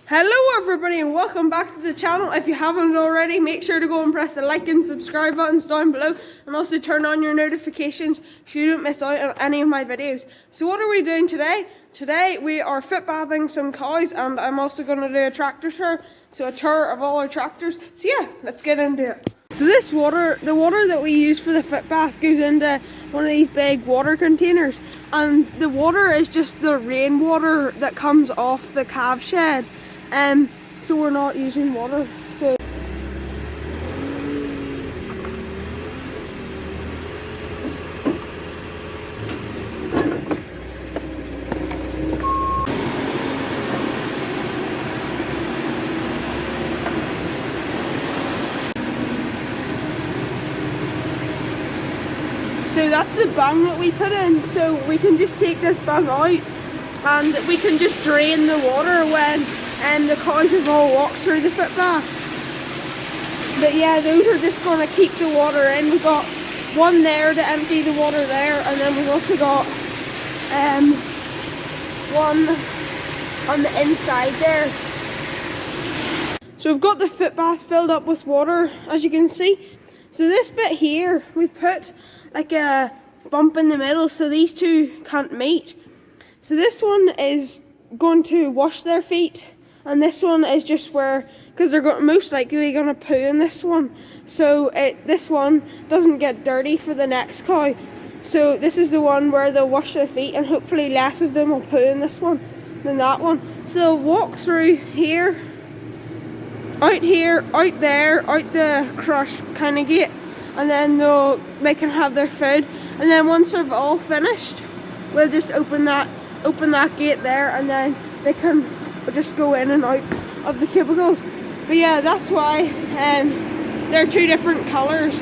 Hello everybody and welcome back to the channel. If you haven't already, make sure to go and press the like and subscribe buttons down below, and also turn on your notifications so you don't miss out on any of my videos. So what are we doing today? Today we are foot bathing some cows, and I'm also going to do a tractor tour, so a tour of all our tractors. So yeah, let's get into it. So this water, the water that we use for the foot bath, goes into one of these big water containers, and the water is just the rainwater that comes off the calf shed. So we're not using water. So that's the bung that we put in, so we can just take this bung out and we can just drain the water when the cows have all walked through the foot bath. But yeah, those are just going to keep the water in. We've got one there to empty the water there, and then we've also got one on the inside there. So we've got the foot bath filled up with water, as you can see. So this bit here, we put like a bump in the middle so these two can't meet. So this one is going to wash their feet, and this one is just where, because they're most likely going to poo in this one, so this one doesn't get dirty for the next cow. So this is the one where they'll wash their feet, and hopefully less of them will poo in this one than that one. So they'll walk through here, out there, out the crush kind of gate, and then they can have their food. And then once they're all finished, we'll just open that gate there, and then they can just go in and out of the cubicles. But yeah, that's why they're two different colours.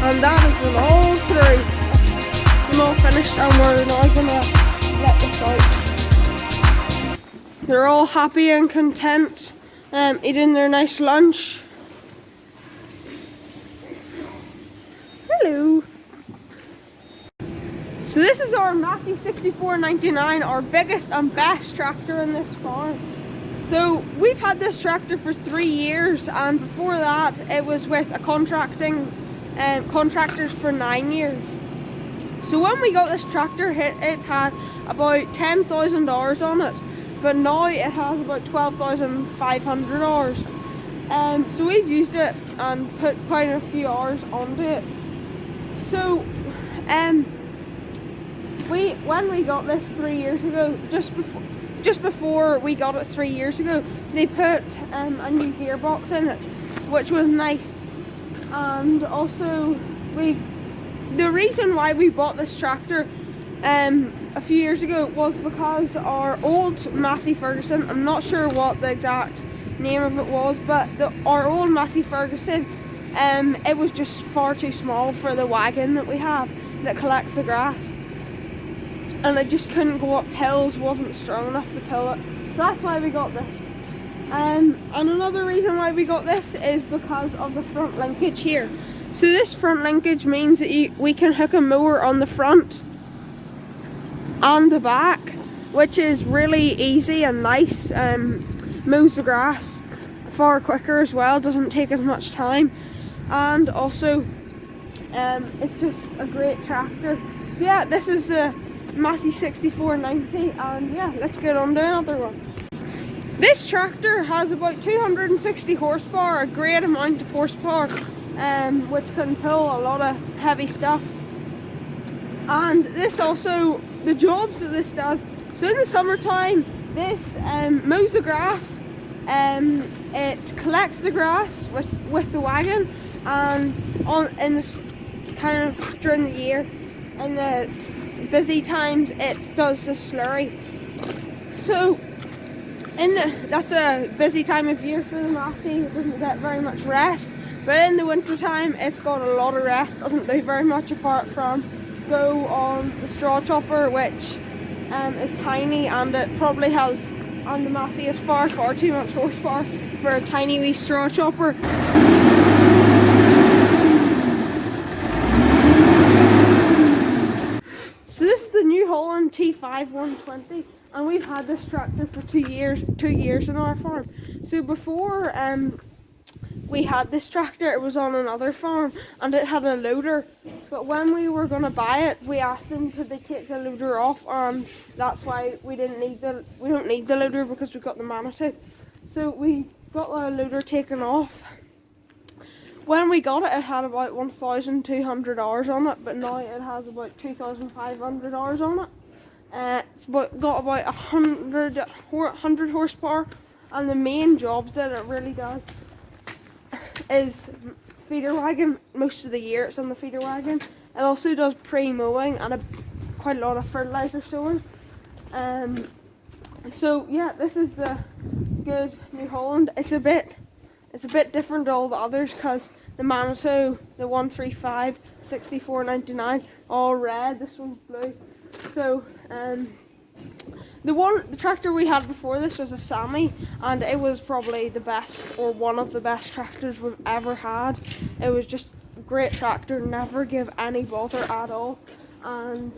And that is them all through. Them all finished, and we're now gonna let this out. They're all happy and content, eating their nice lunch. Hello. So this is our Massey 6499, our biggest and best tractor in this farm. So we've had this tractor for 3 years, and before that it was with a contractors for 9 years. So when we got this tractor, it had about $10,000 on it, but now it has about $12,500. So we've used it and put quite a few hours onto it. So when we got this 3 years ago, just before we got it 3 years ago, they put a new gearbox in it, which was nice. And also, the reason why we bought this tractor a few years ago was because our old Massey Ferguson, I'm not sure what the exact name of it was, but our old Massey Ferguson, it was just far too small for the wagon that we have that collects the grass, and it just couldn't go up hills, wasn't strong enough to pull it. So that's why we got this. And another reason why we got this is because of the front linkage here. So this front linkage means that we can hook a mower on the front and the back, which is really easy and nice. Mows the grass far quicker as well, doesn't take as much time, and also it's just a great tractor. So yeah, this is the Massey 6490, and yeah, let's get on to another one. This tractor has about 260 horsepower, a great amount of horsepower, which can pull a lot of heavy stuff. And this also, the jobs that this does, so in the summertime, this mows the grass, it collects the grass with the wagon, and in this kind of during the year, in the busy times, it does the slurry. So that's a busy time of year for the Massey. It doesn't get very much rest, but in the winter time it's got a lot of rest, doesn't do very much apart from go on the straw chopper, which is tiny, and it probably has, and the Massey is far too much horsepower for a tiny wee straw chopper. So this is the new Holland T5120, and we've had this tractor for 2 years on our farm. So before we had this tractor, it was on another farm and it had a loader, but when we were going to buy it, we asked them could they take the loader off, and that's why we don't need the loader, because we've got the Manitou. So we got the loader taken off. When we got it, it had about 1,200 hours on it, but now it has about 2,500 hours on it. It's got about 100 horsepower, and the main jobs that it really does is feeder wagon. Most of the year it's on the feeder wagon. It also does pre-mowing and quite a lot of fertilizer sowing. So yeah, this is the good New Holland. It's a bit different to all the others, because the Manitou, the 135, 6499, all red. This one's blue. So the tractor we had before this was a Sammy, and it was probably the best, or one of the best tractors we've ever had. It was just a great tractor, never give any bother at all, and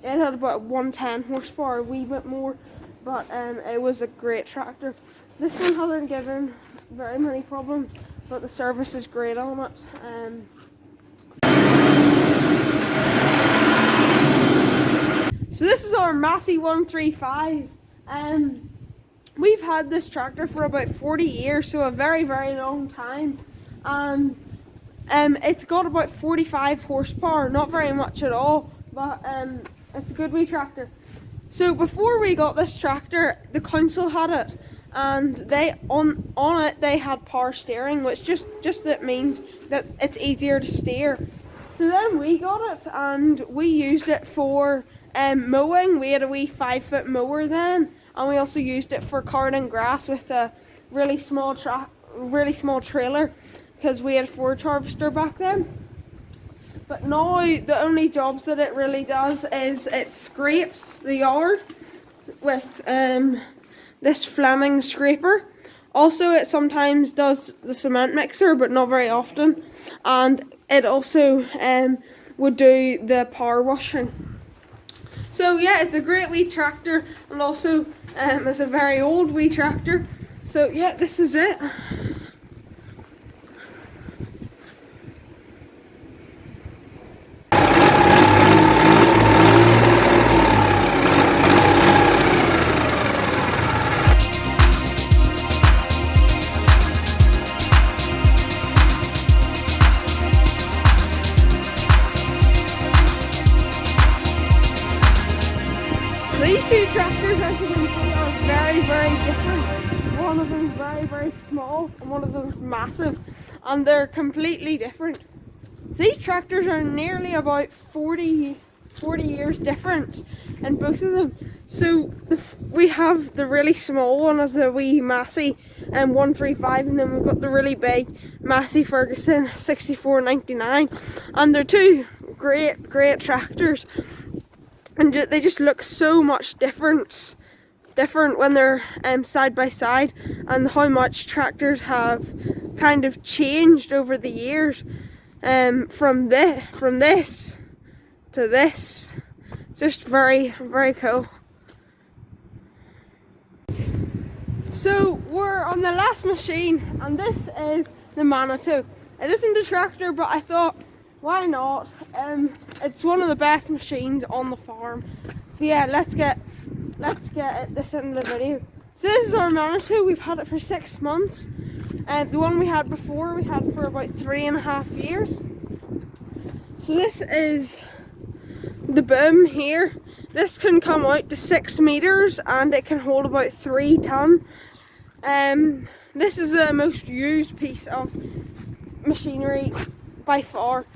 it had about 110 horsepower, a wee bit more, but it was a great tractor. This one hasn't given very many problems, but the service is great on it. So this is our Massey 135. We've had this tractor for about 40 years, so a very long time. It's got about 45 horsepower, not very much at all, but it's a good wee tractor. So before we got this tractor, the council had it, and they on it they had power steering, which just it means that it's easier to steer. So then we got it and we used it for mowing. We had a wee 5-foot mower then, and we also used it for carting grass with a really small trailer, because we had a forage harvester back then. But now the only jobs that it really does is it scrapes the yard with this Fleming scraper. Also it sometimes does the cement mixer, but not very often, and it also would do the power washing. So yeah, it's a great wee tractor, and also it's a very old wee tractor. So yeah, this is it. These two tractors, as you can see, are very different. One of them is very small, and one of them is massive, and they're completely different. So these tractors are nearly about 40 years different in both of them. So we have the really small one as the wee Massey 135, and then we've got the really big Massey Ferguson 6499, and they're two great tractors. And they just look so much different when they're side by side, and how much tractors have kind of changed over the years, from this to this. Just very cool. So we're on the last machine, and this is the Manitou. It isn't a tractor, but I thought, why not? It's one of the best machines on the farm. So yeah, let's get this into the video. So this is our Manitou. We've had it for 6 months, and the one we had before we had for about 3.5 years. So this is the boom here. This can come out to 6 meters, and it can hold about 3 ton. This is the most used piece of machinery by far.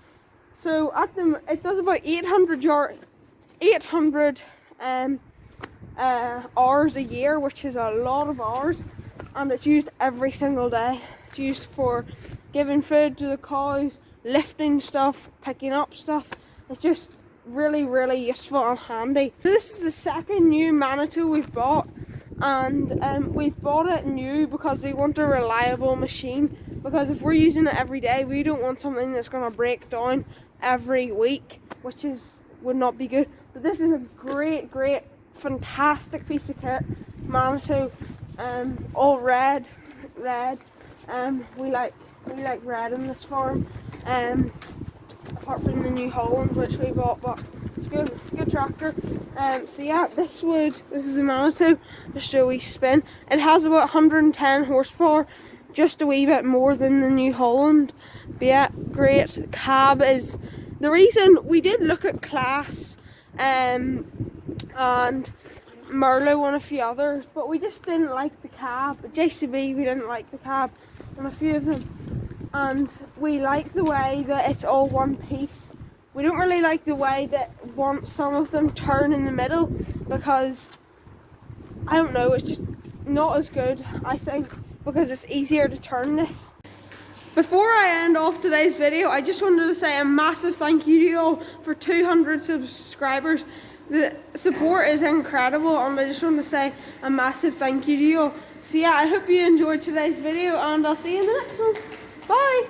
So it does about 800 hours a year, which is a lot of hours, and it's used every single day. It's used for giving food to the cows, lifting stuff, picking up stuff. It's just really, really useful and handy. So this is the second new Manitou we've bought, and we've bought it new because we want a reliable machine, because if we're using it every day, we don't want something that's going to break down every week, which would not be good. But this is a great, fantastic piece of kit. Manitou, all red. We like red in this farm. Apart from the New Holland, which we bought, but it's good tractor. So yeah, this is the Manitou. Just a wee spin. It has about 110 horsepower, just a wee bit more than the New Holland. But yeah, great. Cab is the reason we did look at Class and Merlot and a few others, but we just didn't like the cab. At JCB we didn't like the cab on a few of them, and we like the way that it's all one piece. We don't really like the way that some of them turn in the middle, because I don't know, it's just not as good, I think, because it's easier to turn this. Before I end off today's video, I just wanted to say a massive thank you to you all for 200 subscribers. The support is incredible, and I just want to say a massive thank you to you all. So yeah, I hope you enjoyed today's video, and I'll see you in the next one. Bye!